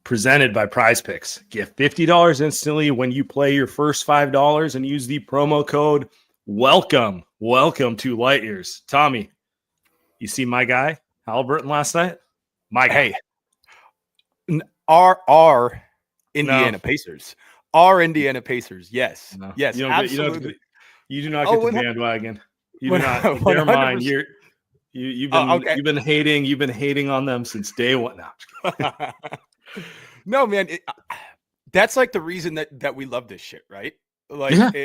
presented by Prize Picks. Get $50 instantly when you play your first $5 and use the promo code WELCOME. Welcome to Light Years. Tommy, you see my guy, Halliburton, last night? My guy. Hey, our Indiana Pacers. Our Indiana Pacers. Yes. No. Yes, absolutely. You do not get the bandwagon. You do not. 100%. They're mine. You've been hating on them since day one. No, no, man. That's like the reason that we love this shit, right? Like, yeah.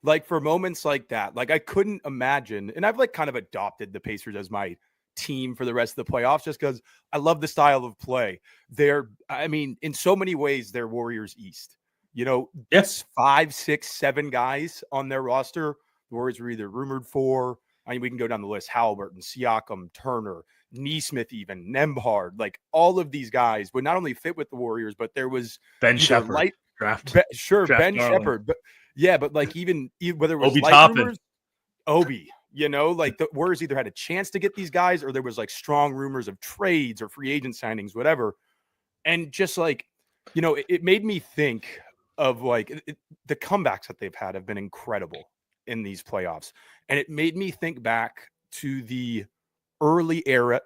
Like for moments like that, like I couldn't imagine, and I've like kind of adopted the Pacers as my team for the rest of the playoffs just because I love the style of play. In so many ways, they're Warriors East. You know, yes, 5, 6, 7 guys on their roster. The Warriors were either rumored for. I mean, we can go down the list: Halliburton, Siakam, Turner, Nesmith, even Nembhard. Like all of these guys would not only fit with the Warriors, but there was Ben Shepherd draft. Ben darling. Shepherd, but like even whether it was Obi light Toppin. rumors, Obi. You know, like the Warriors either had a chance to get these guys, or there was like strong rumors of trades or free agent signings, whatever. And just like, you know, it made me think of like the comebacks that they've had have been incredible in these playoffs. And it made me think back to the early era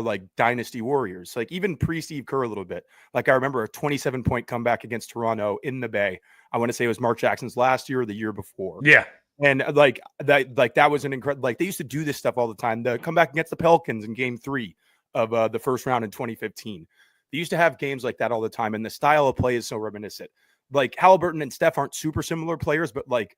like dynasty Warriors, like even pre-Steve Kerr a little bit. Like I remember a 27-point comeback against Toronto in the Bay. I want to say it was Mark Jackson's last year or the year before. Yeah. And that was an incredible, like they used to do this stuff all the time. The comeback against the Pelicans in game 3 of the first round in 2015. They used to have games like that all the time. And the style of play is so reminiscent. Like Halliburton and Steph aren't super similar players, but like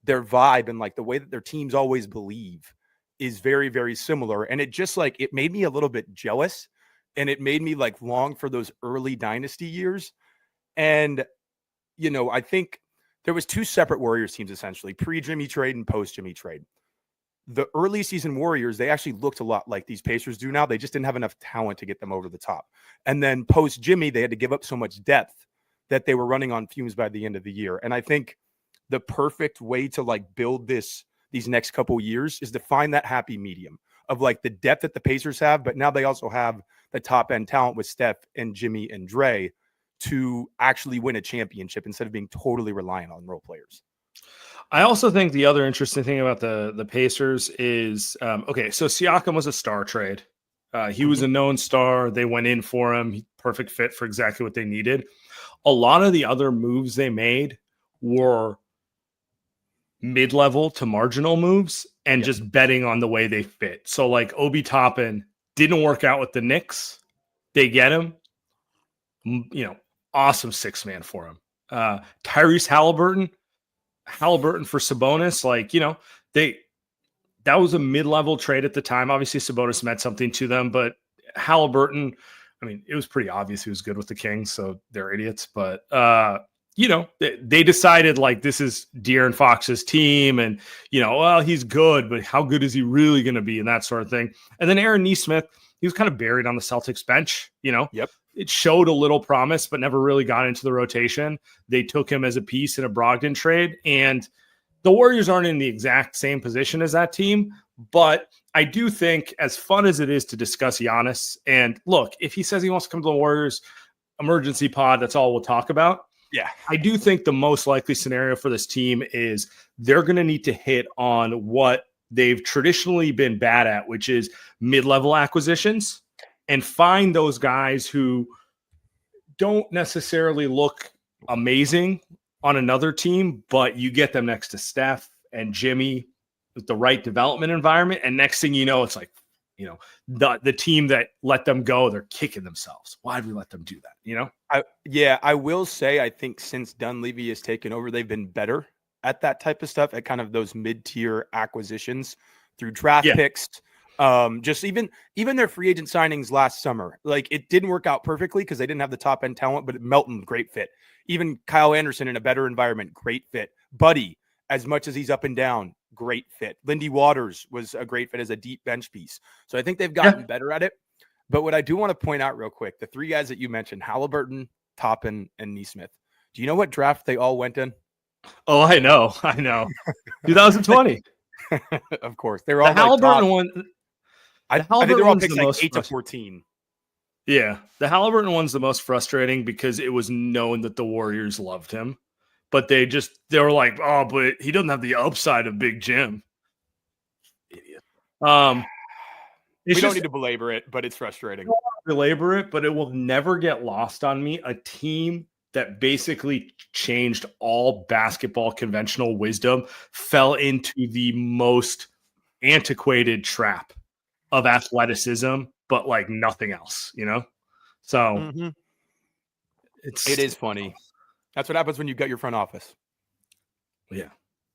their vibe and like the way that their teams always believe is very, very similar. And it just like, it made me a little bit jealous, and it made me like long for those early dynasty years. And, you know, I think there was 2 separate Warriors teams, essentially pre-Jimmy trade and post-Jimmy trade. The early season Warriors, they actually looked a lot like these Pacers do now. They just didn't have enough talent to get them over the top. And then post-Jimmy, they had to give up so much depth that they were running on fumes by the end of the year. And I think the perfect way to like build these next couple years is to find that happy medium of like the depth that the Pacers have, but now they also have the top end talent with Steph and Jimmy and Dre to actually win a championship instead of being totally reliant on role players. I also think the other interesting thing about the Pacers is, so Siakam was a star trade. He was a known star. They went in for him. Perfect fit for exactly what they needed. A lot of the other moves they made were mid-level to marginal moves and just betting on the way they fit. So like Obi Toppin didn't work out with the Knicks. They get him, you know, awesome 6-man for him. Tyrese Halliburton for Sabonis, like, you know, that was a mid-level trade at the time. Obviously Sabonis meant something to them, but Halliburton, I mean, it was pretty obvious he was good with the Kings, so they're idiots. But, you know, they decided, like, this is De'Aaron Fox's team, and, you know, well, he's good, but how good is he really going to be, and that sort of thing. And then Aaron Nesmith, he was kind of buried on the Celtics bench, you know. Yep. It showed a little promise, but never really got into the rotation. They took him as a piece in a Brogdon trade, and the Warriors aren't in the exact same position as that team, but I do think, as fun as it is to discuss Giannis, and look, if he says he wants to come to the Warriors, emergency pod, that's all we'll talk about. Yeah. I do think the most likely scenario for this team is they're going to need to hit on what they've traditionally been bad at, which is mid-level acquisitions, and find those guys who don't necessarily look amazing on another team, but you get them next to Steph and Jimmy with the right development environment. And next thing you know, it's like, you know, the team that let them go, they're kicking themselves. Why did we let them do that? You know? I will say, I think since Dunleavy has taken over, they've been better at that type of stuff, at kind of those mid-tier acquisitions through draft picks. Just even their free agent signings last summer, like it didn't work out perfectly because they didn't have the top end talent, but Melton, great fit. Even Kyle Anderson in a better environment, great fit. Buddy, as much as he's up and down, great fit. Lindy Waters was a great fit as a deep bench piece. So I think they've gotten better at it. But what I do want to point out real quick, the 3 guys that you mentioned, Halliburton, Toppin, and Nesmith. Do you know what draft they all went in? Oh, I know. 2020. Of course. They were all the Halliburton top. one. I think they're all picked like 8 to 14. Yeah, the Halliburton one's the most frustrating because it was known that the Warriors loved him, but they were like, oh, but he doesn't have the upside of Big Jim. Idiot. We don't need to belabor it, but it's frustrating. I don't want to belabor it, but it will never get lost on me. A team that basically changed all basketball conventional wisdom fell into the most antiquated trap of athleticism, but like nothing else, you know? So it is funny. That's what happens when you got your front office. Yeah.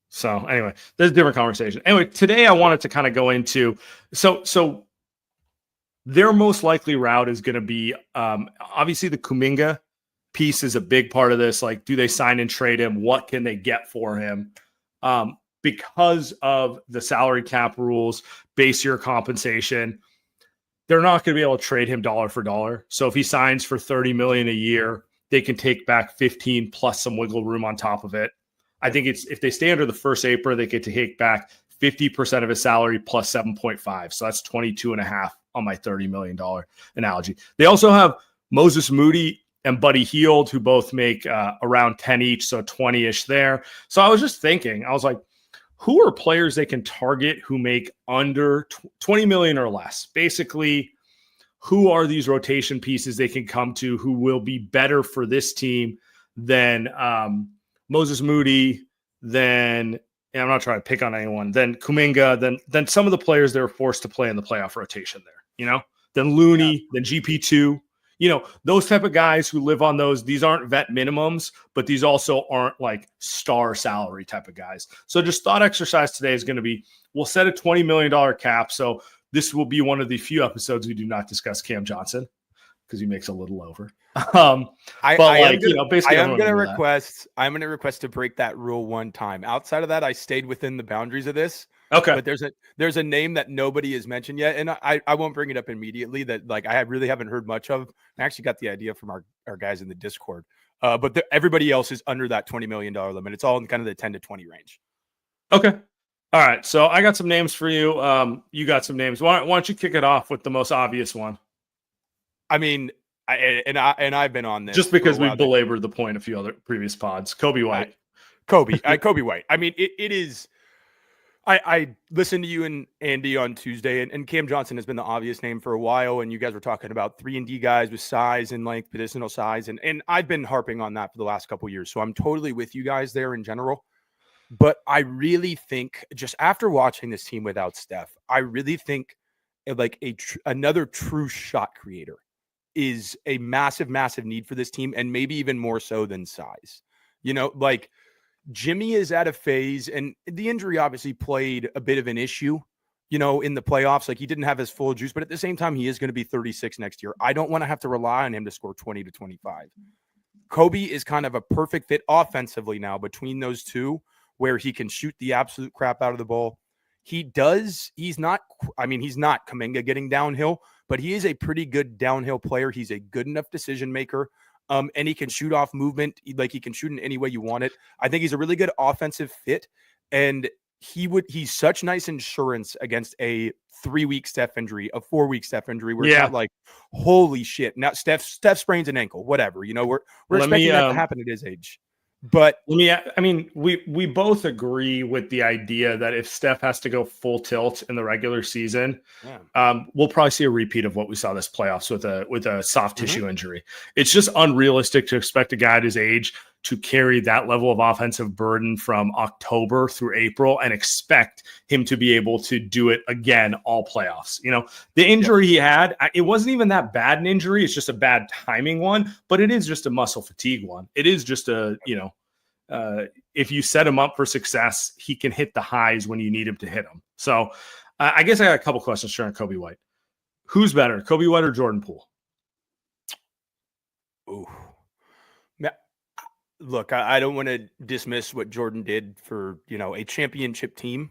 So anyway, there's a different conversation. Anyway, today I wanted to kind of go into so their most likely route is going to be obviously the Kuminga piece is a big part of this. Like, do they sign and trade him? What can they get for him? Because of the salary cap rules, base year compensation, they're not going to be able to trade him dollar for dollar. So if he signs for $30 million a year, they can take back 15 plus some wiggle room on top of it. I think it's if they stay under the first apron, they get to take back 50% of his salary plus 7.5. So that's 22.5 on my $30 million analogy. They also have Moses Moody and Buddy Hield, who both make around 10 each, so 20-ish there. So I was just thinking, I was like, who are players they can target who make under 20 million or less? Basically, who are these rotation pieces they can come to who will be better for this team than Moses Moody, then I'm not trying to pick on anyone, then Kuminga, then some of the players that are forced to play in the playoff rotation there, you know, then Looney, then GP2, you know, those type of guys who live on those. These aren't vet minimums, but these also aren't like star salary type of guys. So just thought exercise today is going to be, we'll set a $20 million cap. So this will be one of the few episodes we do not discuss Cam Johnson because he makes a little over. I'm going to request to break that rule one time. Outside of that, I stayed within the boundaries of this. Okay. But there's a name that nobody has mentioned yet. And I won't bring it up immediately that like I really haven't heard much of. I actually got the idea from our guys in the Discord. But everybody else is under that $20 million limit. It's all in kind of the 10 to 20 range. Okay. All right. So I got some names for you. You got some names. Why don't you kick it off with the most obvious one? I mean, I've been on this just because we've belabored the point a few other previous pods. Kobe White. Kobe White. I mean, it is. I listened to you and Andy on Tuesday, and Cam Johnson has been the obvious name for a while. And you guys were talking about 3-and-D guys with size and like medicinal size, and I've been harping on that for the last couple of years. So I'm totally with you guys there in general. But I really think just after watching this team without Steph, I really think like another true shot creator is a massive, massive need for this team, and maybe even more so than size. You know, like Jimmy is at a phase, and the injury obviously played a bit of an issue, you know, in the playoffs. Like he didn't have his full juice, but at the same time, he is going to be 36 next year. I don't want to have to rely on him to score 20 to 25. Kobe is kind of a perfect fit offensively now between those two, where he can shoot the absolute crap out of the ball. He's not Kuminga getting downhill, but he is a pretty good downhill player. He's a good enough decision maker. And he can shoot off movement. Like he can shoot in any way you want it. I think he's a really good offensive fit. And he's such nice insurance against a 3-week Steph injury, a 4-week Steph injury. Where it's not like, holy shit. Now Steph sprains an ankle, whatever, you know, we're expecting that to happen at his age. But we both agree with the idea that if Steph has to go full tilt in the regular season, we'll probably see a repeat of what we saw this playoffs with a soft tissue injury. It's just unrealistic to expect a guy at his age to carry that level of offensive burden from October through April and expect him to be able to do it again all playoffs. You know, the injury he had, it wasn't even that bad an injury. It's just a bad timing one, but it is just a muscle fatigue one. It is just if you set him up for success, he can hit the highs when you need him to hit them. So I guess I got a couple questions for Kobe White. Who's better, Kobe White or Jordan Poole? Ooh. Look, I don't want to dismiss what Jordan did for, you know, a championship team,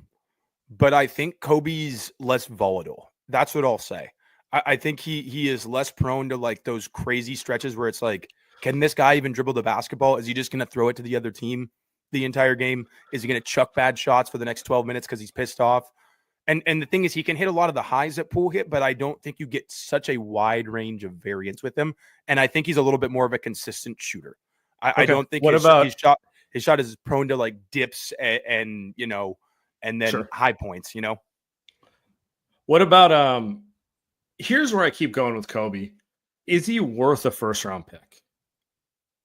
but I think Kobe's less volatile. That's what I'll say. I think he is less prone to like those crazy stretches where it's like, can this guy even dribble the basketball? Is he just going to throw it to the other team the entire game? Is he going to chuck bad shots for the next 12 minutes because he's pissed off? And the thing is, he can hit a lot of the highs that Poole hit, but I don't think you get such a wide range of variance with him. And I think he's a little bit more of a consistent shooter. I don't think his shot is prone to like dips and then Sure. high points, What about here's where I keep going with Kobe. Is he worth a first round pick?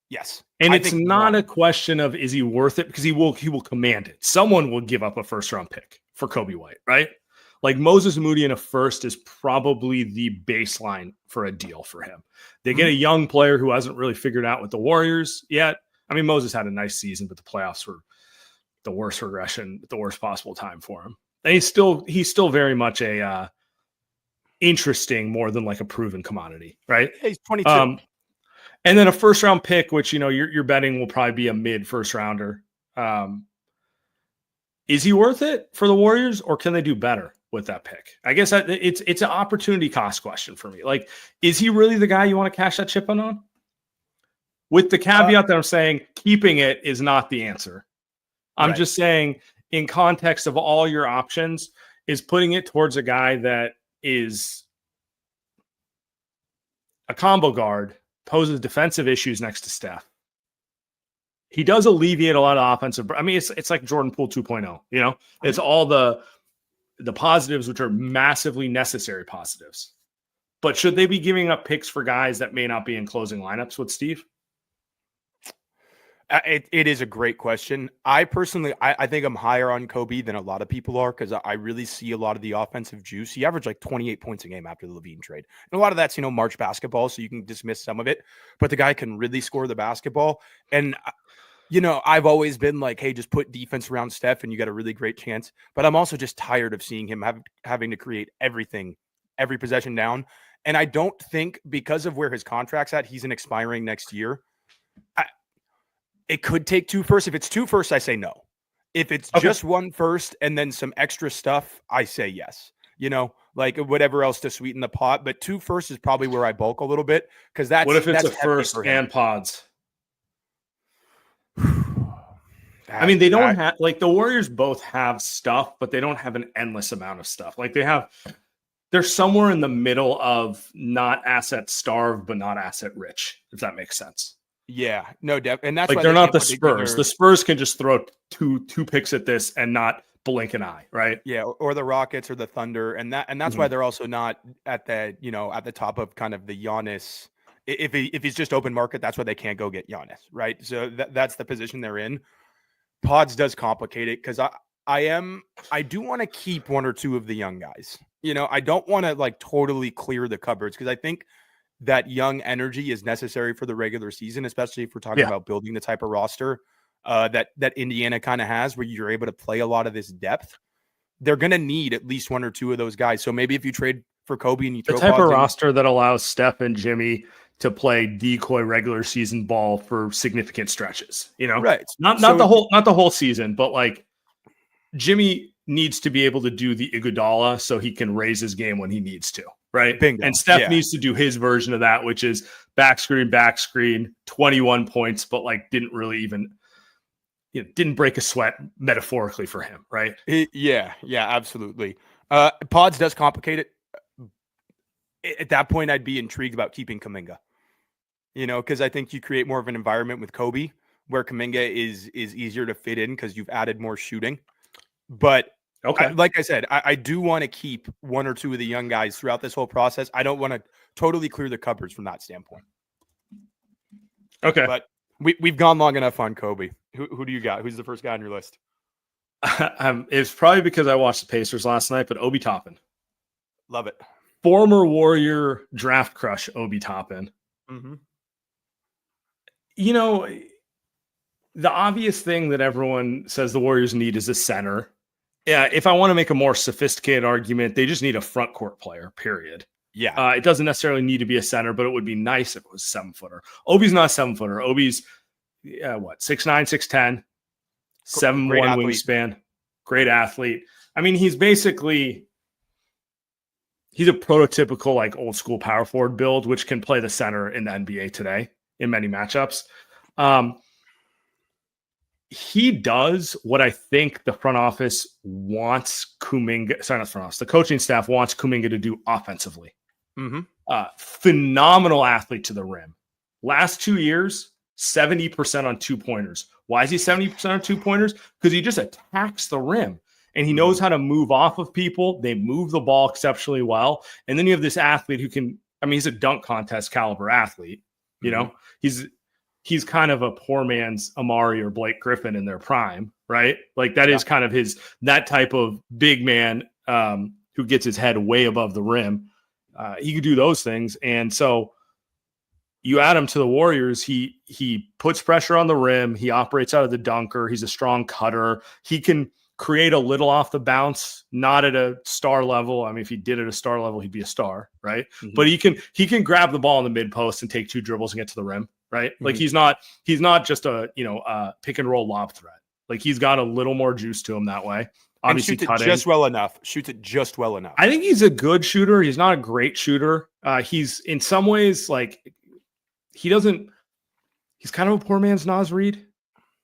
Yes. And it's not a question of is he worth it, because he will command it. Someone will give up a first round pick for Kobe White, right? Like Moses Moody in a first is probably the baseline for a deal for him. They get a young player who hasn't really figured out with the Warriors yet. I mean, Moses had a nice season, but the playoffs were the worst regression, the worst possible time for him. And he's still very much a interesting more than like a proven commodity, right? He's 22. And then a first round pick, which you're betting will probably be a mid first rounder. Is he worth it for the Warriors, or can they do better with that pick? I guess it's an opportunity cost question for me. Like, is he really the guy you want to cash that chip in on? With the caveat that I'm saying keeping it is not the answer. I'm just saying in context of all your options is putting it towards a guy that is a combo guard, poses defensive issues next to Steph. He does alleviate a lot of offensive. I mean, it's like Jordan Poole 2.0, It's all the positives, which are massively necessary positives. But should they be giving up picks for guys that may not be in closing lineups with Steve? It is a great question. I personally, I think I'm higher on Kobe than a lot of people are, because I really see a lot of the offensive juice. He averaged like 28 points a game after the Levine trade. And a lot of that's, March basketball, so you can dismiss some of it. But the guy can really score the basketball. And, I've always been like, hey, just put defense around Steph and you got a really great chance. But I'm also just tired of seeing him having to create everything, every possession down. And I don't think, because of where his contract's at, he's expiring next year. It could take 2 firsts. If it's 2 firsts, I say no. If it's just 1 first and then some extra stuff, I say yes. Like whatever else to sweeten the pot. But 2 firsts is probably where I bulk a little bit, because that's. What if it's that's a first and pods? I mean, they don't have, like, the Warriors both have stuff, but they don't have an endless amount of stuff. Like they're somewhere in the middle of not asset starved, but not asset rich, if that makes sense. Yeah, no, and that's like why they're not the Spurs. The Spurs can just throw two picks at this and not blink an eye, right? Yeah, or the Rockets or the Thunder, and that's why they're also not at the at the top of kind of the Giannis. If he's just open market, that's why they can't go get Giannis, right? So that's the position they're in. Pods does complicate it, because I do want to keep 1 or 2 of the young guys. I don't want to like totally clear the cupboards, because I think that young energy is necessary for the regular season, especially if we're talking about building the type of roster that Indiana kind of has, where you're able to play a lot of this depth. They're going to need at least 1 or 2 of those guys. So maybe if you trade for Kobe and you throw the type of roster that allows Steph and Jimmy to play decoy regular season ball for significant stretches, right? Not the whole season, but like Jimmy needs to be able to do the Iguodala so he can raise his game when he needs to, right? Bingo. And Steph needs to do his version of that, which is back screen, 21 points, but like didn't really even, didn't break a sweat metaphorically for him, right? Yeah, absolutely. Pods does complicate it. At that point, I'd be intrigued about keeping Kuminga, because I think you create more of an environment with Kobe where Kuminga is easier to fit in because you've added more shooting. But like I said, I do want to keep 1 or 2 of the young guys throughout this whole process. I don't want to totally clear the cupboards from that standpoint. Okay. But we've gone long enough on Kobe. Who do you got? Who's the first guy on your list? It's probably because I watched the Pacers last night, but Obi Toppin. Love it. Former Warrior draft crush Obi Toppin. Mm-hmm. The obvious thing that everyone says the Warriors need is a center. Yeah, if I want to make a more sophisticated argument, they just need a front court player, period. Yeah. It doesn't necessarily need to be a center, but it would be nice if it was a 7-footer. Obi's not a 7-footer. Obi's 6'9", 6'10", 7'1" wingspan. Great athlete. I mean, he's a prototypical like old school power forward build, which can play the center in the NBA today in many matchups. he does what I think the front office wants Kuminga. Sorry, not front office. The coaching staff wants Kuminga to do offensively. Mm-hmm. Phenomenal athlete to the rim. Last 2 years, 70% on 2-pointers. Why is he 70% on 2-pointers? Because he just attacks the rim and he knows how to move off of people. They move the ball exceptionally well. And then you have this athlete who can, I mean, he's a dunk contest caliber athlete. You know, he's kind of a poor man's Amari or Blake Griffin in their prime, right? Like that is kind of that type of big man who gets his head way above the rim. He could do those things. And so you add him to the Warriors, he puts pressure on the rim. He operates out of the dunker. He's a strong cutter. He can create a little off the bounce, not at a star level. I mean, if he did at a star level, he'd be a star, right? But he can grab the ball in the mid post and take 2 dribbles and get to the rim, right? Like he's not just a pick and roll lob threat. Like he's got a little more juice to him that way. Obviously, and shoots it just well enough. Shoots it just well enough. I think he's a good shooter. He's not a great shooter. He's in some ways like he's kind of a poor man's Naz Reid.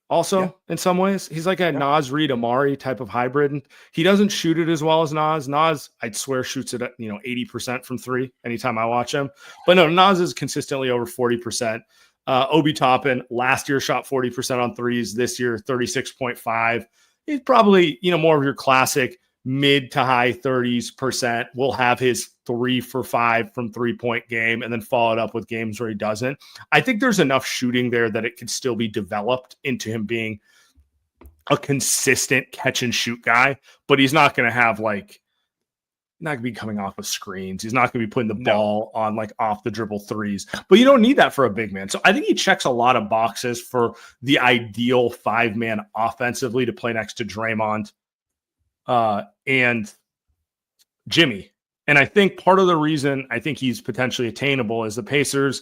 Also, in some ways, he's like a Naz Reid Amari type of hybrid. And he doesn't shoot it as well as Naz. Naz, I'd swear, shoots it at 80% from 3 anytime I watch him. But no, Naz is consistently over 40%. Obi Toppin last year shot 40% on threes. This year, 36.5. He's probably more of your classic mid to high 30s%. Will have his 3 for 5 from 3-point game and then follow it up with games where he doesn't. I think there's enough shooting there that it could still be developed into him being a consistent catch and shoot guy, but he's not going to have not going to be coming off of screens. He's not going to be putting the ball on off the dribble threes, but you don't need that for a big man. So I think he checks a lot of boxes for the ideal 5-man offensively to play next to Draymond and Jimmy. And I think part of the reason I think he's potentially attainable is the Pacers,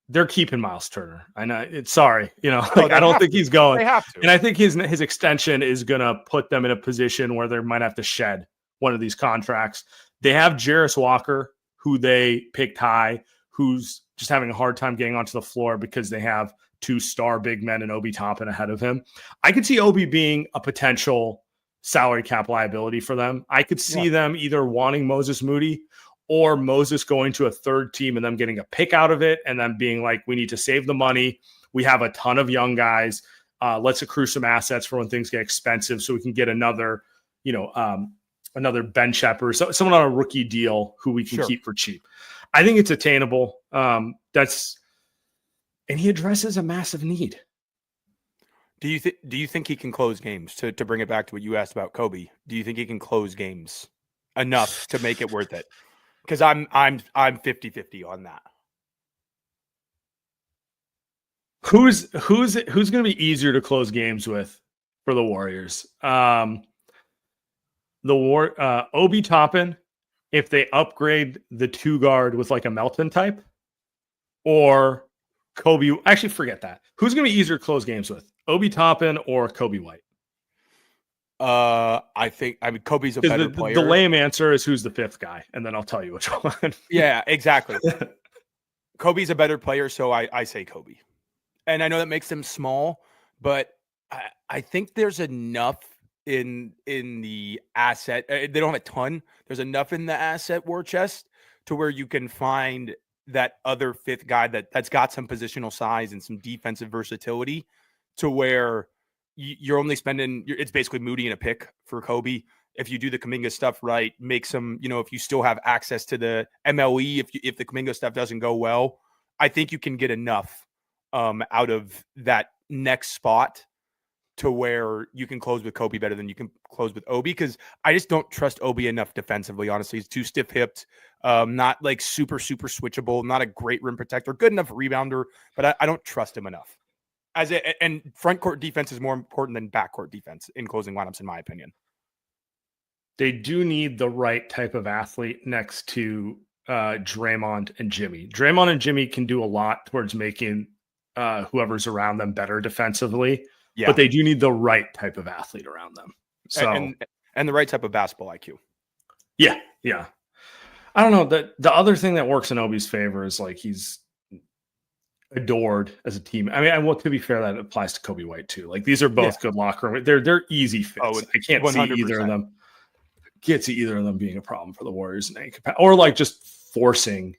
they're keeping Miles Turner. I know it's sorry, I don't think he's going. They have to. And I think his extension is going to put them in a position where they might have to shed one of these contracts. They have Jarris Walker, who they picked high, who's just having a hard time getting onto the floor because they have 2 star big men and Obi Toppin ahead of him. I could see Obi being a potential salary cap liability for them. I could see them either wanting Moses Moody or Moses going to a third team and them getting a pick out of it and then being like, we need to save the money. We have a ton of young guys. Let's accrue some assets for when things get expensive so we can get another Ben Shepherd, someone on a rookie deal who we can keep for cheap. I think it's attainable. And he addresses a massive need. Do you think he can close games? To bring it back to what you asked about Kobe, do you think he can close games enough to make it worth it? Because I'm 50-50 on that. Who's going to be easier to close games with for the Warriors? Obi Toppin, if they upgrade the 2 guard with a Melton type, or Kobe. Actually, forget that. Who's going to be easier to close games with? Obi Toppin or Kobe White? I mean, Kobe's a better player. The lame answer is who's the 5th guy, and then I'll tell you which one. Yeah, exactly. Kobe's a better player, so I say Kobe. And I know that makes them small, but I think there's enough in the asset. They don't have a ton. There's enough in the asset war chest to where you can find that other 5th guy that's got some positional size and some defensive versatility to where you're only spending, it's basically Moody and a pick for Kobe. If you do the Kuminga stuff right, make some, if you still have access to the MLE, if the Kuminga stuff doesn't go well, I think you can get enough out of that next spot to where you can close with Kobe better than you can close with Obi, because I just don't trust Obi enough defensively, honestly. He's too stiff-hipped, not super, super switchable, not a great rim protector, good enough rebounder, but I don't trust him enough. And front court defense is more important than backcourt defense in closing lineups, in my opinion. They do need the right type of athlete next to Draymond and Jimmy. Draymond and Jimmy can do a lot towards making whoever's around them better defensively, but they do need the right type of athlete around them. So and the right type of basketball IQ. Yeah. I don't know. The other thing that works in Obi's favor is adored as a team. I mean, well, to be fair, that applies to Kobe White too. Like these are both good locker room. They're easy fits. I can't 100%. See either of them. Can't see either of them being a problem for the Warriors in any capacity, or like just forcing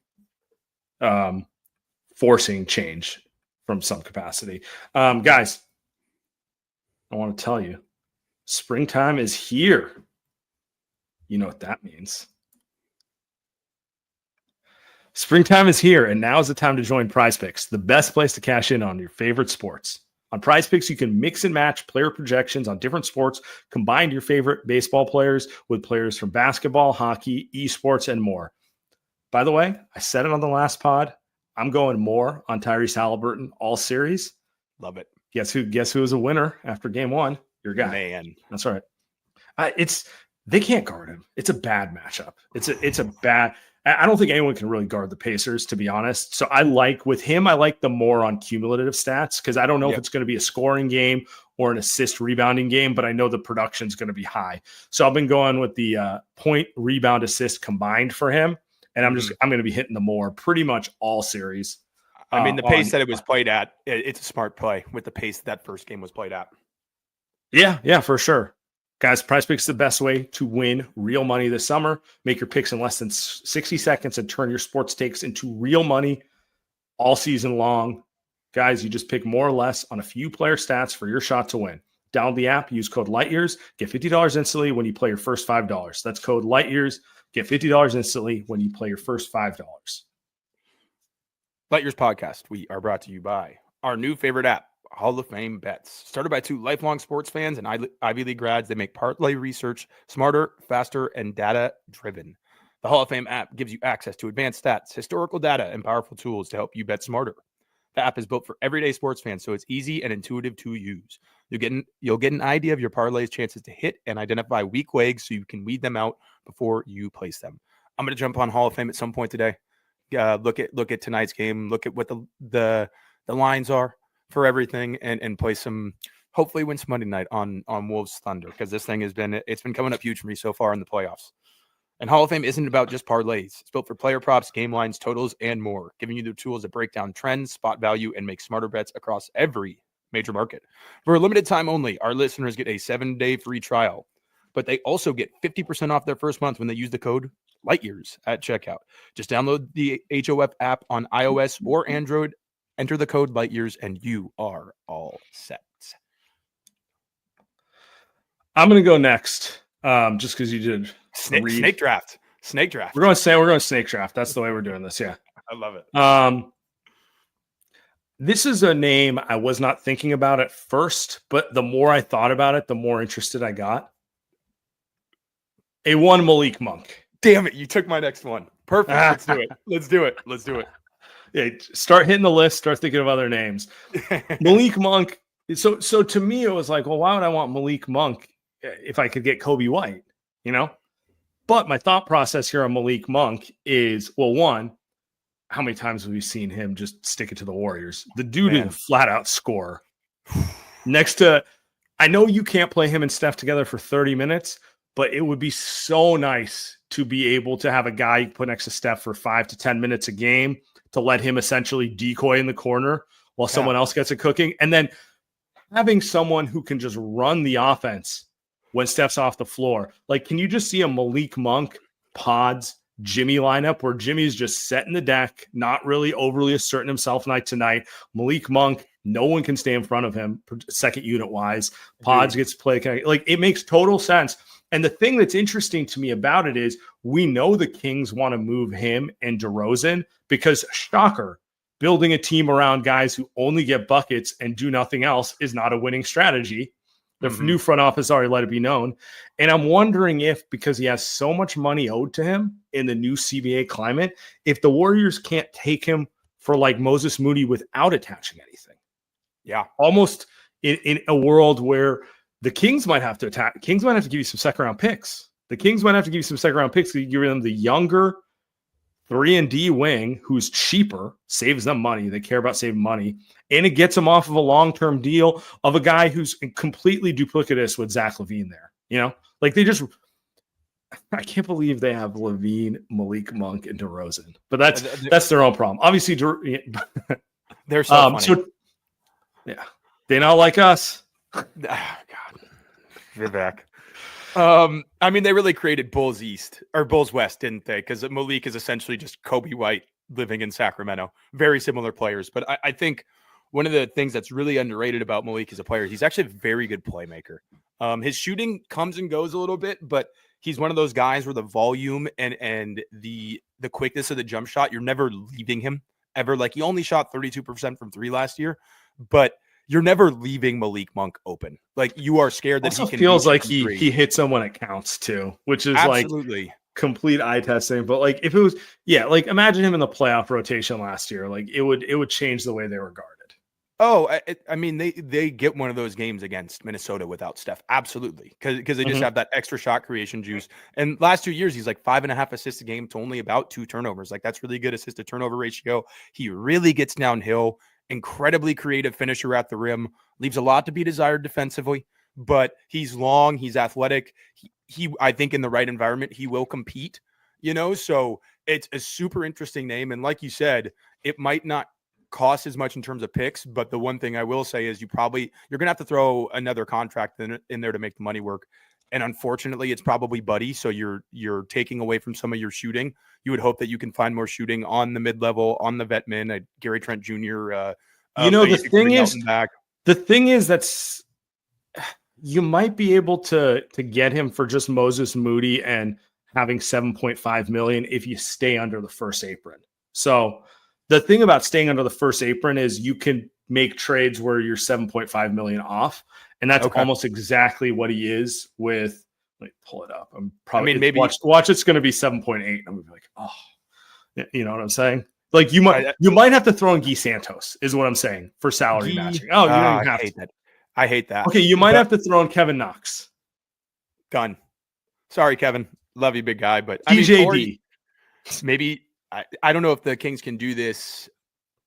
change from some capacity. Guys, I want to tell you, springtime is here. You know what that means. Springtime is here, and now is the time to join PrizePicks, the best place to cash in on your favorite sports. On PrizePicks, you can mix and match player projections on different sports, combine your favorite baseball players with players from basketball, hockey, esports, and more. By the way, I said it on the last pod. I'm going more on Tyrese Halliburton all series. Love it. Guess who was a winner after game one? Your guy. Man. That's right. They can't guard him. It's a bad matchup. It's a bad. I don't think anyone can really guard the Pacers, to be honest. So I like the more on cumulative stats because I don't know if it's going to be a scoring game or an assist rebounding game, but I know the production is going to be high. So I've been going with the point, rebound, assist combined for him, and I'm going to be hitting the more pretty much all series. I mean, the pace that it was played at, it's a smart play with the pace that first game was played at. Yeah, for sure. Guys, PrizePicks is the best way to win real money this summer. Make your picks in less than 60 seconds and turn your sports takes into real money all season long. Guys, you just pick more or less on a few player stats for your shot to win. Download the app, use code LIGHTYEARS, get $50 instantly when you play your first $5. That's code LIGHTYEARS, get $50 instantly when you play your first $5. LightYears Podcast, we are brought to you by our new favorite app, Hall of Fame Bets. Started by two lifelong sports fans and Ivy League grads, they make parlay research smarter, faster, and data-driven. The Hall of Fame app gives you access to advanced stats, historical data, and powerful tools to help you bet smarter. The app is built for everyday sports fans, so it's easy and intuitive to use. You'll get an idea of your parlay's chances to hit and identify weak legs so you can weed them out before you place them. I'm going to jump on Hall of Fame at some point today. Look at tonight's game. Look at what the lines are for everything, and play some. Hopefully, win some Monday night on Wolves Thunder, because this thing it's been coming up huge for me so far in the playoffs. And Hall of Fame isn't about just parlays. It's built for player props, game lines, totals, and more, giving you the tools to break down trends, spot value, and make smarter bets across every major market. For a limited time only, our listeners get a 7-day free trial, but they also get 50% off their first month when they use the code LIGHTYEARS at checkout. Just download the HOF app on iOS or Android, enter the code LIGHTYEARS, and you are all set. I'm going to go next, just because you did snake draft. We're going snake draft. That's the way we're doing this. Yeah, I love it. This is a name I was not thinking about at first, but the more I thought about it, the more interested I got. Malik Monk. Damn it, you took my next one. Perfect. Let's do it. Yeah, start hitting the list, start thinking of other names. Malik Monk. So to me, it was like, well, why would I want Malik Monk if I could get Kobe White, you know? But my thought process here on Malik Monk is, well, one, how many times have we seen him just stick it to the Warriors? The dude is a flat out scorer. Next to, I know you can't play him and Steph together for 30 minutes, but it would be so nice to be able to have a guy you put next to Steph for 5 to 10 minutes a game to let him essentially decoy in the corner while someone else gets it cooking. And then having someone who can just run the offense when Steph's off the floor. Like, can you just see a Malik Monk, Pods, Jimmy lineup where Jimmy's just setting the deck, not really overly asserting himself night to night. Malik Monk, no one can stay in front of him, second unit wise. Pods gets play. Like, it makes total sense. And the thing that's interesting to me about it is we know the Kings want to move him and DeRozan because, shocker, building a team around guys who only get buckets and do nothing else is not a winning strategy. The new front office already let it be known. And I'm wondering if, because he has so much money owed to him in the new CBA climate, if the Warriors can't take him for like Moses Moody without attaching anything. Yeah. Almost in a world where the Kings might have to attack. Kings might have to give you some second round picks. The Kings might have to give you some second round picks to give them the younger 3-and-D wing who's cheaper, saves them money. They care about saving money. And it gets them off of a long-term deal of a guy who's completely duplicitous with Zach LaVine there. You know, like I can't believe they have LaVine, Malik Monk, and DeRozan. But that's their own problem. Obviously, They're so funny. So yeah, they not like us. Oh, God, Vivek. I mean, they really created Bulls East or Bulls West, didn't they? Because Malik is essentially just Kobe White living in Sacramento. Very similar players, but I think one of the things that's really underrated about Malik as a player, he's actually a very good playmaker. His shooting comes and goes a little bit, but he's one of those guys where the volume and the quickness of the jump shot, you're never leaving him ever. Like, he only shot 32% from three last year, but you're never leaving Malik Monk open. Like, you are scared that also he can. Feels like he hits them when it counts too, which is absolutely like complete eye testing. But like, if it was, like, imagine him in the playoff rotation last year. Like, it would change the way they were guarded. Oh, I mean, they get one of those games against Minnesota without Steph. Absolutely. Because they just have that extra shot creation juice. And last 2 years, he's like 5.5 assists a game to only about 2 turnovers. Like, that's really good assist to turnover ratio. He really gets downhill. Incredibly creative finisher at the rim. Leaves a lot to be desired defensively, but he's long. He's athletic. He I think in the right environment, he will compete, so it's a super interesting name. And like you said, it might not cost as much in terms of picks, but the one thing I will say is you're going to have to throw another contract in there to make the money work. And unfortunately, it's probably Buddy. So you're taking away from some of your shooting. You would hope that you can find more shooting on the mid-level, on the vet min, Gary Trent Jr. The thing is that's you might be able to get him for just Moses Moody and having $7.5 million if you stay under the first apron. So the thing about staying under the first apron is you can make trades where you're $7.5 million off. And that's almost exactly what he is with. Let me pull it up. I'm probably maybe watch. It's going to be 7.8. I'm going to be like, oh, you know what I'm saying? Like, you might have to throw in Guy Santos is what I'm saying for salary matching. Oh, you don't even have to. I hate that. Okay, you might have to throw in Kevin Knox. Done. Sorry, Kevin. Love you, big guy, but TJD. Maybe I don't know if the Kings can do this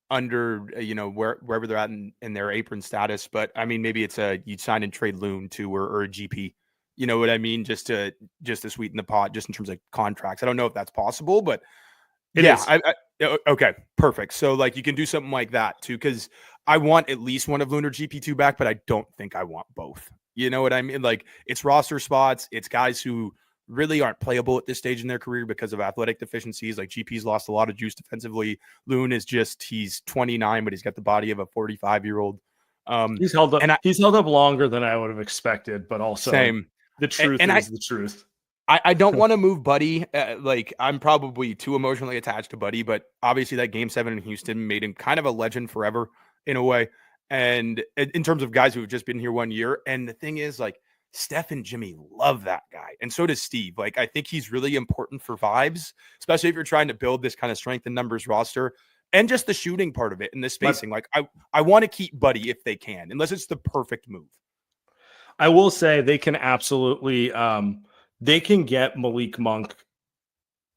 under wherever they're at in their apron status, but I mean, maybe it's you sign and trade Loon too, or a GP. You know what I mean? Just to sweeten the pot, just in terms of contracts. I don't know if that's possible, but it is. Okay, perfect. So like you can do something like that too, because I want at least one of Loon or GP2 back, but I don't think I want both. You know what I mean? Like, it's roster spots. It's guys who really aren't playable at this stage in their career because of athletic deficiencies. Like, GP's lost a lot of juice defensively. Loon is he's 29, but he's got the body of a 45-year-old. He's held up longer than I would have expected, but also same. The truth is the truth. I don't want to move Buddy. Like, I'm probably too emotionally attached to Buddy, but obviously that Game 7 in Houston made him kind of a legend forever in a way. And in terms of guys who have just been here 1 year. And the thing is, like, Steph and Jimmy love that guy. And so does Steve. Like, I think he's really important for vibes, especially if you're trying to build this kind of strength in numbers roster and just the shooting part of it and the spacing. Like, I want to keep Buddy if they can, unless it's the perfect move. I will say they can absolutely they can get Malik Monk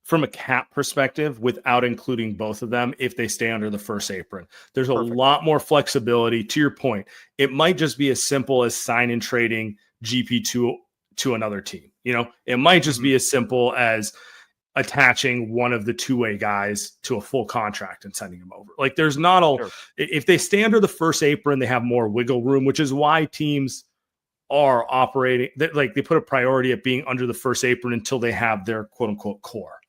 from a cap perspective without including both of them if they stay under the first apron. There's a lot more flexibility. To your point, it might just be as simple as sign and trading GP2 to another team. It might just be as simple as attaching one of the two-way guys to a full contract and sending them over. Like, there's not if they stay under the first apron, they have more wiggle room, which is why teams are operating like they put a priority at being under the first apron until they have their quote unquote core,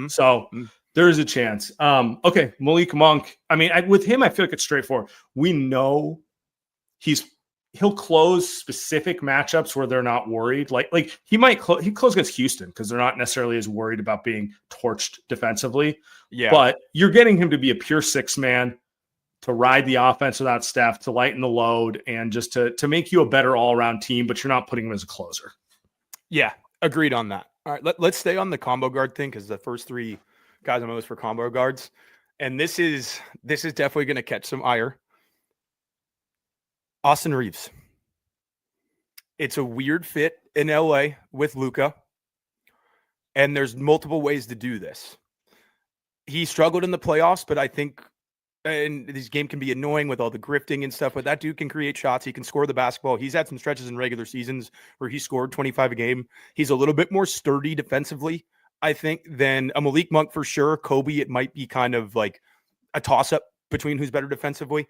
So there is a chance. Okay. Malik Monk. I mean, with him, I feel like it's straightforward. We know he'll close specific matchups where they're not worried. Like he close against Houston because they're not necessarily as worried about being torched defensively. Yeah. But you're getting him to be a pure 6-man, to ride the offense without Steph, to lighten the load, and just to make you a better all-around team, but you're not putting him as a closer. Yeah, agreed on that. All right, let's stay on the combo guard thing because the first 3 guys I'm most for combo guards, and this is definitely going to catch some ire. Austin Reaves. It's a weird fit in LA with Luka, and there's multiple ways to do this. He struggled in the playoffs, but I think and this game can be annoying with all the grifting and stuff, but that dude can create shots. He can score the basketball. He's had some stretches in regular seasons where he scored 25 a game. He's a little bit more sturdy defensively, I think, than a Malik Monk for sure. Kobe, it might be kind of like a toss-up between who's better defensively.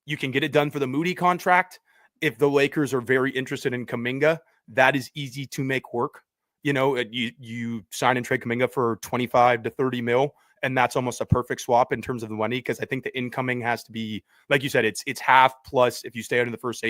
You can get it done for the Moody contract. If the Lakers are very interested in Kuminga, that is easy to make work. You sign and trade Kuminga for 25 to 30 mil, and that's almost a perfect swap in terms of the money, because I think the incoming has to be, like you said, it's half plus if you stay under the first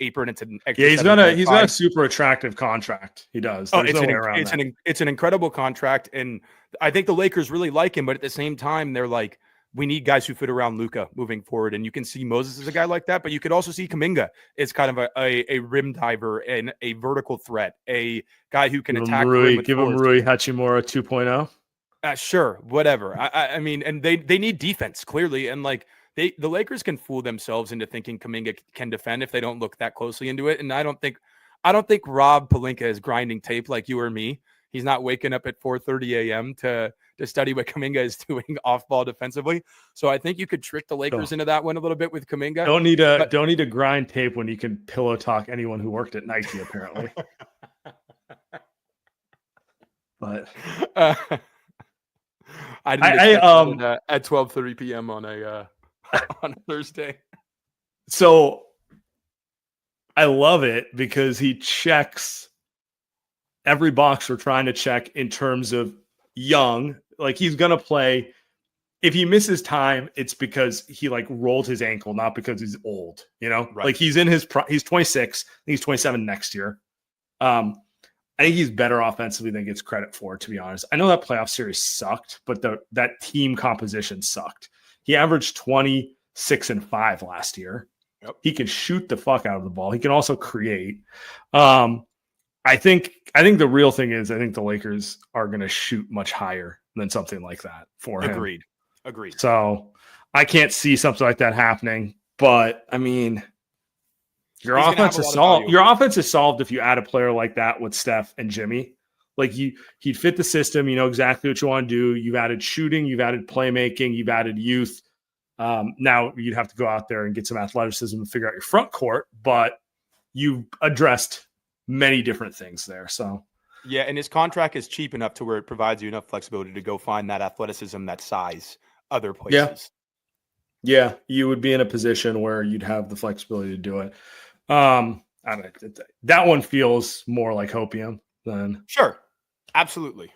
apron, it's an extra. Yeah, he's got a super attractive contract. He does. There's no way around that. It's an incredible contract, and I think the Lakers really like him, but at the same time, they're like, we need guys who fit around Luka moving forward. And you can see Moses as a guy like that, but you could also see Kuminga as kind of a rim diver and a vertical threat, a guy who can attack. Give him Rui Hachimura 2.0. Sure, whatever. I mean, and they need defense clearly, and like the Lakers can fool themselves into thinking Kuminga can defend if they don't look that closely into it. And I don't think Rob Pelinka is grinding tape like you or me. He's not waking up at 4:30 a.m. to study what Kuminga is doing off ball defensively. So I think you could trick the Lakers into that one a little bit with Kuminga. Don't need to grind tape when you can pillow talk anyone who worked at Nike, apparently. But I didn't at 12:30 p.m. on a Thursday. So I love it because he checks every box we're trying to check in terms of young. Like, he's going to play. If he misses time, it's because he like rolled his ankle, not because he's old, right. Like he's in he's 26. I think he's 27 next year. I think he's better offensively than gets credit for, to be honest. I know that playoff series sucked, but that team composition sucked. He averaged 26 and 5 last year. Yep. He can shoot the fuck out of the ball. He can also create. I think the real thing is, I think the Lakers are going to shoot much higher than something like that for him. Agreed. So I can't see something like that happening, but I mean, your offense is solved. Your offense is solved if you add a player like that with Steph and Jimmy. Like, he'd fit the system. You know exactly what you want to do. You've added shooting, you've added playmaking, you've added youth. Now you'd have to go out there and get some athleticism and figure out your front court, but you addressed many different things there. So yeah, and his contract is cheap enough to where it provides you enough flexibility to go find that athleticism, that size, other places. Yeah, you would be in a position where you'd have the flexibility to do it. I don't know, that one feels more like hopium than. Sure, absolutely.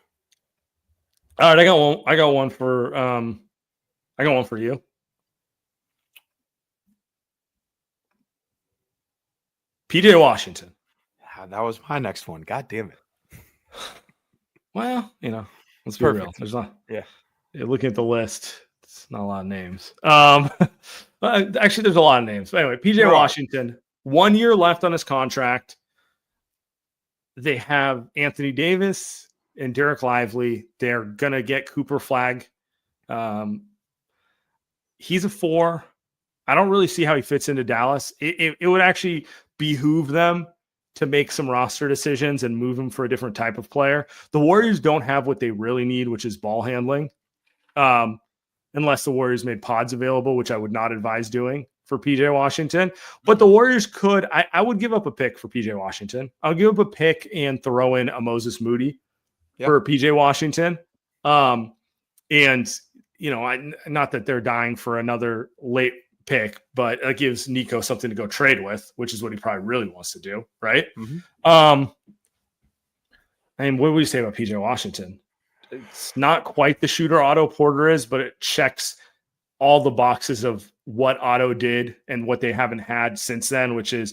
All right, I got one for you. PJ Washington. That was my next one. God damn it. Well, let's be real. There's not. Yeah. Looking at the list, it's not a lot of names. Actually, there's a lot of names. But anyway, PJ Washington, 1 year left on his contract. They have Anthony Davis and Derek Lively. They're gonna get Cooper Flag. He's a 4. I don't really see how he fits into Dallas. It would actually behoove them to make some roster decisions and move him for a different type of player. The Warriors don't have what they really need, which is ball handling. Unless the Warriors made pods available, which I would not advise doing for PJ Washington. But the Warriors could, I would give up a pick for PJ Washington. I'll give up a pick and throw in a Moses Moody for PJ Washington. And, not that they're dying for another late pick, but it gives Nico something to go trade with, which is what he probably really wants to do, right? Mm-hmm. And what would you say about PJ Washington? It's not quite the shooter Otto Porter is, but it checks all the boxes of what Otto did and what they haven't had since then, which is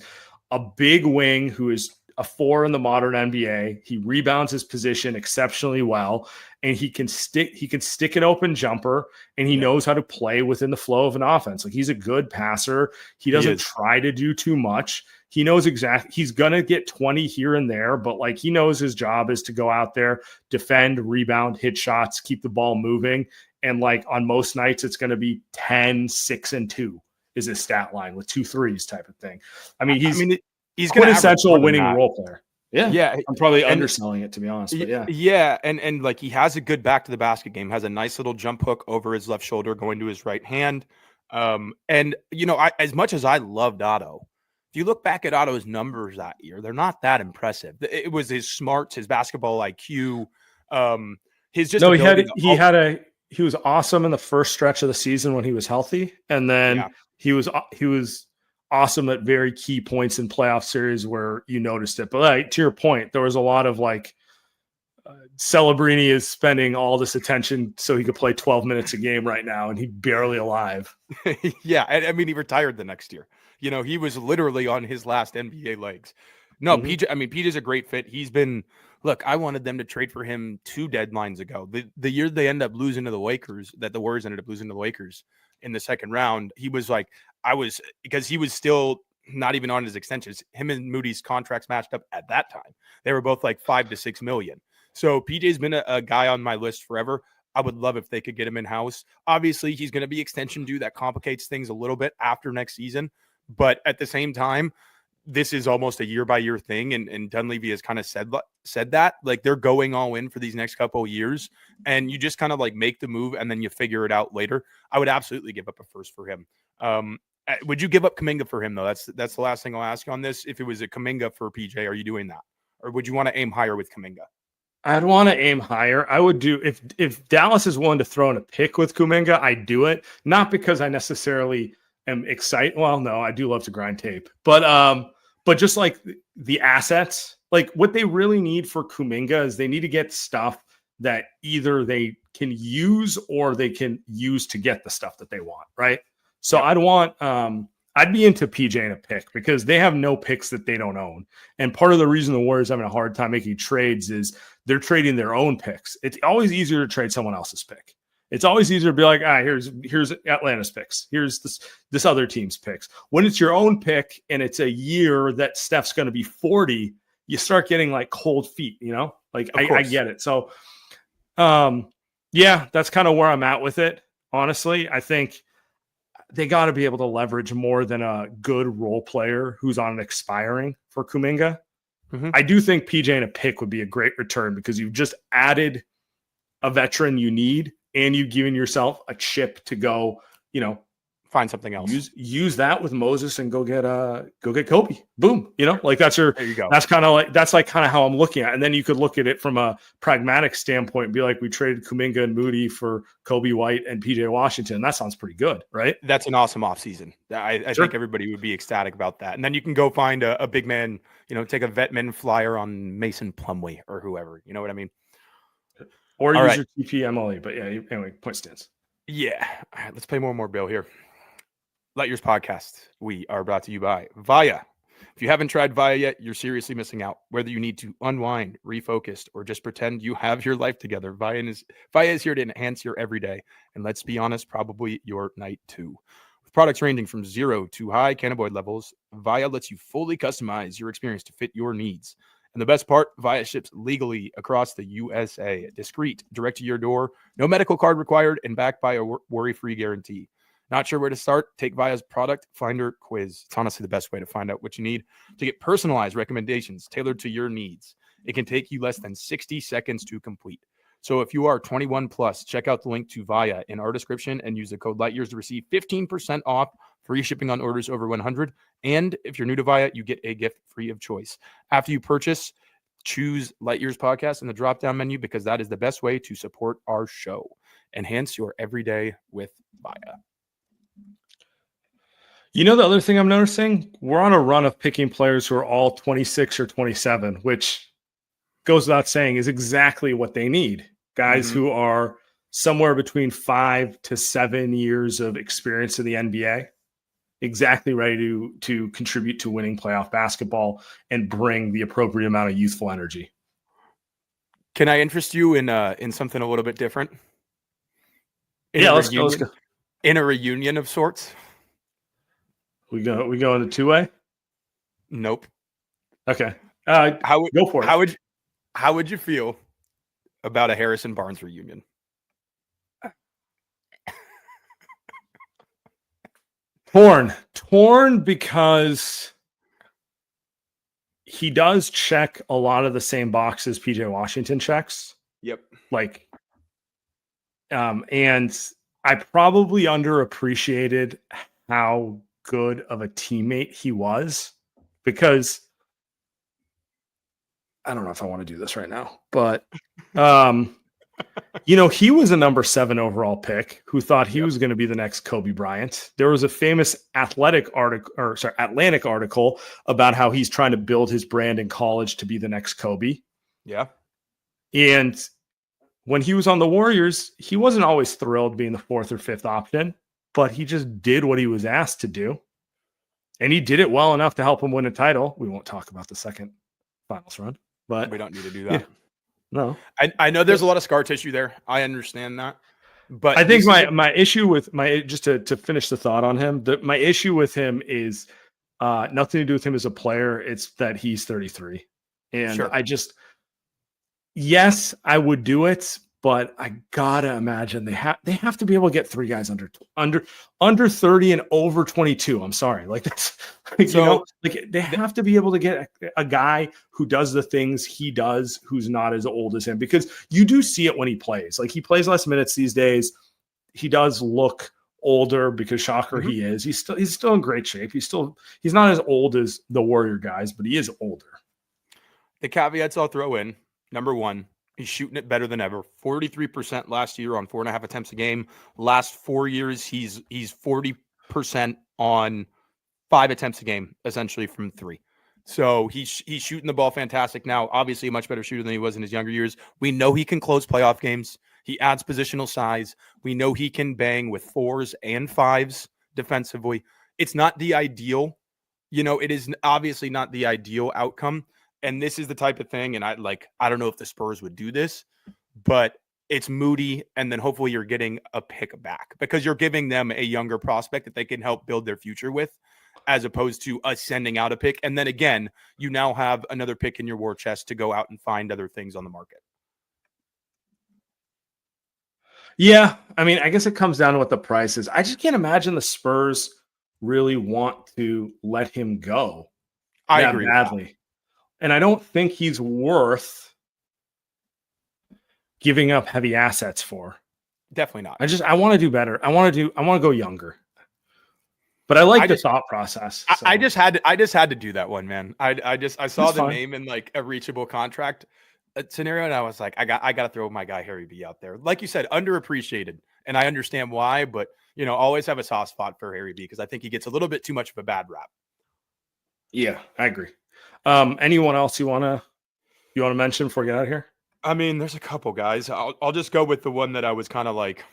a big wing who is a 4 in the modern NBA. He rebounds his position exceptionally well, and he can stick an open jumper, and he knows how to play within the flow of an offense. Like, he's a good passer. He doesn't try to do too much. He knows exactly, he's going to get 20 here and there, but like, he knows his job is to go out there, defend, rebound, hit shots, keep the ball moving. And like, on most nights, it's going to be 10, 6, and 2 is his stat line with 2 threes type of thing. He's quintessential winning role player. Yeah. I'm probably underselling it, to be honest. But yeah. And like, he has a good back to the basket game, has a nice little jump hook over his left shoulder going to his right hand. As much as I loved Otto, if you look back at Otto's numbers that year, they're not that impressive. It was his smarts, his basketball IQ, his just. No, he awesome in the first stretch of the season when he was healthy, and then he was awesome at very key points in playoff series where you noticed it. But like, to your point, there was a lot of like Celebrini is spending all this attention so he could play 12 minutes a game right now, and he's barely alive. Yeah, I mean, he retired the next year. You know, he was literally on his last NBA legs. No, PJ. I mean, PJ's a great fit. He's been. Look, I wanted them to trade for him 2 deadlines ago. The year they end up losing to the Lakers, that the Warriors ended up losing to the Lakers in the second round, he was like, because he was still not even on his extensions. Him and Moody's contracts matched up at that time. They were both like $5 to $6 million. So PJ's been a guy on my list forever. I would love if they could get him in-house. Obviously, he's going to be extension due. That complicates things a little bit after next season. But at the same time, this is almost a year-by-year thing, and Dunleavy has kind of said that. Like, they're going all in for these next couple of years, and you just kind of, like, make the move, and then you figure it out later. I would absolutely give up a first for him. Would you give up Kuminga for him, though? That's the last thing I'll ask you on this. If it was a Kuminga for PJ, are you doing that? Or would you want to aim higher with Kuminga? I'd want to aim higher. I would do if Dallas is willing to throw in a pick with Kuminga, I'd do it. Not because I necessarily am excited. Well, no, I do love to grind tape, but just like the assets, like what they really need for Kuminga is they need to get stuff that either they can use or they can use to get the stuff that they want, right? So I'd be into PJ in a pick because they have no picks that they don't own. And part of the reason the Warriors are having a hard time making trades is they're trading their own picks. It's always easier to trade someone else's pick. It's always easier to be like, here's Atlanta's picks. Here's this other team's picks. When it's your own pick and it's a year that Steph's going to be 40, you start getting like cold feet, you know? Like I get it. So, yeah, that's kind of where I'm at with it. Honestly, I think they got to be able to leverage more than a good role player who's on an expiring for Kuminga. Mm-hmm. I do think PJ in a pick would be a great return because you've just added a veteran you need and you've given yourself a chip to go, you know, find something else. Use that with Moses and go get Kobe. Boom. You know, like there you go. That's kind of how I'm looking at it. And then you could look at it from a pragmatic standpoint and be like, we traded Kuminga and Moody for Kobe White and PJ Washington. That sounds pretty good, right? That's an awesome offseason. I think everybody would be ecstatic about that. And then you can go find a big man, you know, take a vet men flyer on Mason Plumlee or whoever, you know what I mean? Or use your TPMLE, but yeah, anyway, point stands. Yeah. All right, let's play more and more Bill here. Light Years Podcast. We are brought to you by Via. If you haven't tried Via yet, you're seriously missing out. Whether you need to unwind, refocus, or just pretend you have your life together, Via is here to enhance your everyday. And let's be honest, probably your night too. With products ranging from 0 to high cannabinoid levels, Via lets you fully customize your experience to fit your needs. And the best part, Via ships legally across the USA. Discreet, direct to your door, no medical card required, and backed by a worry-free guarantee. Not sure where to start? Take Via's product finder quiz. It's honestly the best way to find out what you need to get personalized recommendations tailored to your needs. It can take you less than 60 seconds to complete. So if you are 21 plus, check out the link to Via in our description and use the code LIGHTYEARS to receive 15% off, free shipping on orders over 100. And if you're new to Via, you get a gift free of choice. After you purchase, choose Light Years Podcast in the drop-down menu because that is the best way to support our show. Enhance your everyday with Via. You know, the other thing I'm noticing, we're on a run of picking players who are all 26 or 27, which goes without saying is exactly what they need. Guys who are somewhere between 5 to 7 years of experience in the NBA, exactly ready to contribute to winning playoff basketball and bring the appropriate amount of youthful energy. Can I interest you in something a little bit different? Let's go. In a reunion of sorts. We go into two-way? Nope. Okay. Go for it. How would you feel about a Harrison Barnes reunion? Torn because he does check a lot of the same boxes PJ Washington checks. Yep. And I probably underappreciated how good of a teammate he was because I don't know if I want to do this right now, but He was a number 7 overall pick who thought he was going to be the next Kobe Bryant. There was a famous Atlantic article about how he's trying to build his brand in college to be the next Kobe. Yeah. And when he was on the Warriors, he wasn't always thrilled being the 4th or 5th option, but he just did what he was asked to do. And he did it well enough to help him win a title. We won't talk about the second finals run, but we don't need to do that. Yeah. No, I know there's a lot of scar tissue there. I understand that, but I think my issue with just to finish the thought on him, my issue with him is nothing to do with him as a player. It's that he's 33, and Sure. Yes, I would do it, but I gotta imagine they have to be able to get 3 guys under 30 and over 22. I'm sorry, like that's they have to be able to get a guy who does the things he does, who's not as old as him, because you do see it when he plays. Like he plays less minutes these days. He does look older because shocker he is. He's still in great shape. He's not as old as the Warrior guys, but he is older. The caveats I'll throw in. Number 1, he's shooting it better than ever. 43% last year on 4.5 attempts a game. Last 4 years, he's 40% on 5 attempts a game, essentially from 3. So he's shooting the ball fantastic now. Obviously, a much better shooter than he was in his younger years. We know he can close playoff games. He adds positional size. We know he can bang with 4s and 5s defensively. It's not the ideal. It is obviously not the ideal outcome. And this is the type of thing, and I don't know if the Spurs would do this, but it's Moody, and then hopefully you're getting a pick back because you're giving them a younger prospect that they can help build their future with, as opposed to us sending out a pick. And then again, you now have another pick in your war chest to go out and find other things on the market. Yeah, I mean, I guess it comes down to what the price is. I just can't imagine the Spurs really want to let him go. I agree badly. And I don't think he's worth giving up heavy assets for. Definitely not. I want to do better. I want to go younger. But I like the thought process. So. I just had to do that one, man. I saw the name in like a reachable contract scenario, and I was like, I got to throw my guy Harry B out there. Like you said, underappreciated, and I understand why, but always have a soft spot for Harry B because I think he gets a little bit too much of a bad rap. Yeah, I agree. Anyone else you want to mention before we get out of here? I mean, there's a couple guys. I'll just go with the one that I was kind of like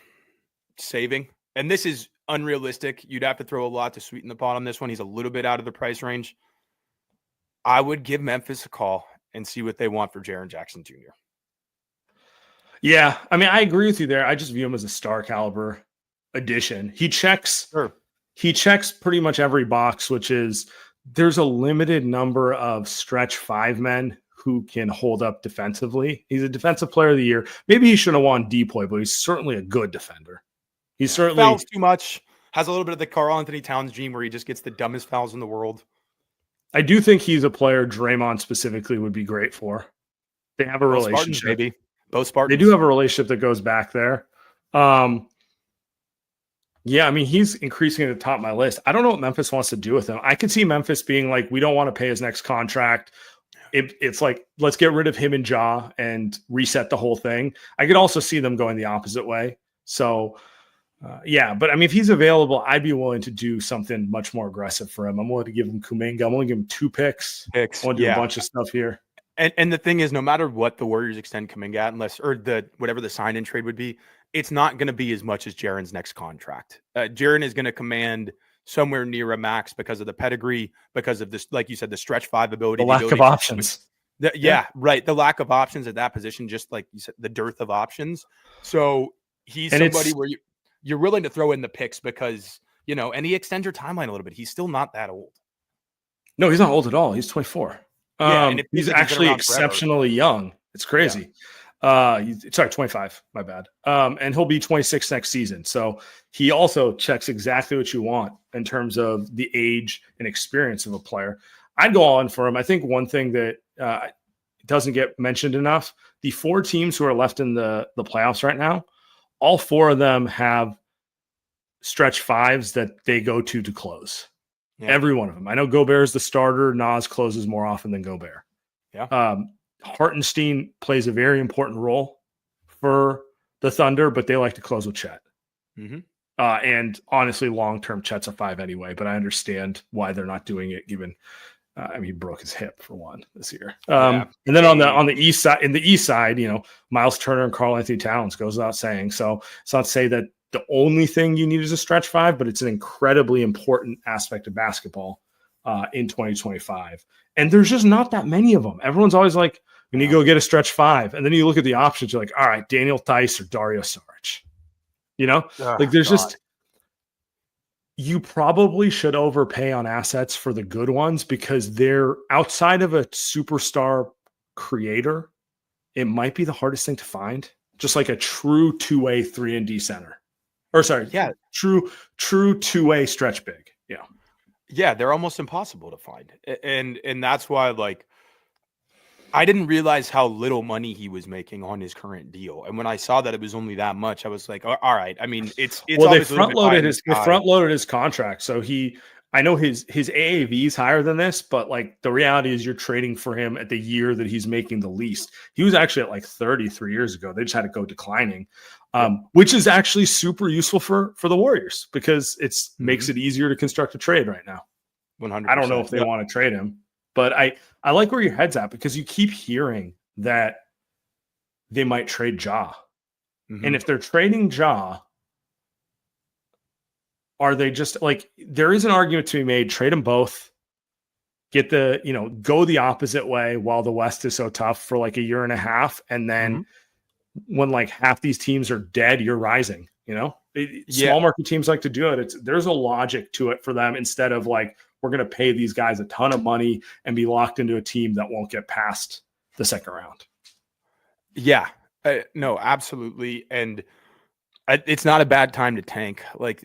saving. And this is unrealistic. You'd have to throw a lot to sweeten the pot on this one. He's a little bit out of the price range. I would give Memphis a call and see what they want for Jaren Jackson Jr. Yeah, I mean, I agree with you there. I just view him as a star caliber addition. He checks pretty much every box, which is there's a limited number of stretch 5 men who can hold up defensively. He's a defensive player of the year. Maybe he should have won DPOY, but he's certainly a good defender. He's certainly fouls too much. Has a little bit of the Karl Anthony Towns gene where he just gets the dumbest fouls in the world. I do think he's a player Draymond specifically would be great for. They have a relationship. Spartans, maybe. Both Spartans. They do have a relationship that goes back there. Yeah, I mean, he's increasing at the top of my list. I don't know what Memphis wants to do with him. I could see Memphis being like, we don't want to pay his next contract. It's like, let's get rid of him and Ja and reset the whole thing. I could also see them going the opposite way. So, yeah, but I mean, if he's available, I'd be willing to do something much more aggressive for him. I'm willing to give him Kuminga. I'm willing to give him 2 picks. I want to do a bunch of stuff here. And the thing is, no matter what the Warriors extend Kuminga at, whatever the sign-in trade would be, it's not going to be as much as Jaren's next contract. Jaren is going to command somewhere near a max because of the pedigree, because of this, like you said, the stretch 5 ability. The lack of options. Right. The lack of options at that position, just like you said, the dearth of options. So he's somebody where you're willing to throw in the picks because, and he extends your timeline a little bit. He's still not that old. No, he's not old at all. He's 24. And he's actually exceptionally young. It's crazy. Yeah. 25, my bad. And he'll be 26 next season. So he also checks exactly what you want in terms of the age and experience of a player. I'd go on for him. I think one thing that doesn't get mentioned enough, the 4 teams who are left in the playoffs right now, all 4 of them have stretch 5s that they go to close. Yeah. Every one of them. I know Gobert is the starter. Nas closes more often than Gobert. Yeah. Hartenstein plays a very important role for the Thunder, but they like to close with Chet. Mm-hmm. And honestly, long-term Chet's a 5 anyway, but I understand why they're not doing it given he broke his hip for one this year. And then on the east side, in the east side, Miles Turner and Karl Anthony Towns goes without saying. So it's not to say that the only thing you need is a stretch 5, but it's an incredibly important aspect of basketball in 2025. And there's just not that many of them. Everyone's always like, we need to go get a stretch 5. And then you look at the options, you're like, all right, Daniel Theis or Dario Saric. You probably should overpay on assets for the good ones because they're outside of a superstar creator. It might be the hardest thing to find, just like a true 2-way 3-and-D center. True 2-way stretch big. Yeah, they're almost impossible to find. And that's why, like, I didn't realize how little money he was making on his current deal. And when I saw that it was only that much, I was like, all right. I mean, it's they front loaded his contract. So I know his AAV is higher than this, but like the reality is you're trading for him at the year that he's making the least. He was actually at like 33 years ago. They just had to go declining, which is actually super useful for the Warriors because it's makes it easier to construct a trade right now. 100%. I don't know if they want to trade him. But I like where your head's at because you keep hearing that they might trade Ja. Mm-hmm. And if they're trading Ja, are they just like there is an argument to be made, trade them both, get go the opposite way while the West is so tough for like a year and a half. And then when like half these teams are dead, you're rising, Small market teams like to do it. There's a logic to it for them instead of like, we're going to pay these guys a ton of money and be locked into a team that won't get past the second round. Yeah, no, absolutely. And it's not a bad time to tank. Like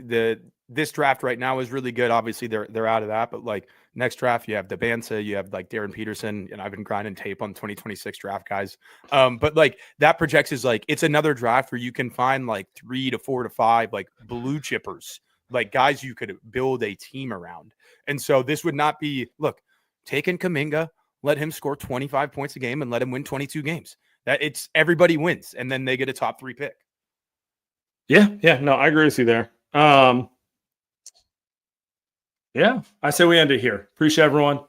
this draft right now is really good. Obviously they're out of that, but like next draft, you have Debansa, you have like Darren Peterson, and I've been grinding tape on 2026 draft guys. But like that projects is like, it's another draft where you can find like 3 to 4 to 5, like blue chippers, like guys you could build a team around. And so this would not be, look, taking Kuminga, let him score 25 points a game and let him win 22 games. That it's everybody wins. And then they get a top 3 pick. Yeah. No, I agree with you there. Yeah, I say we end it here. Appreciate everyone.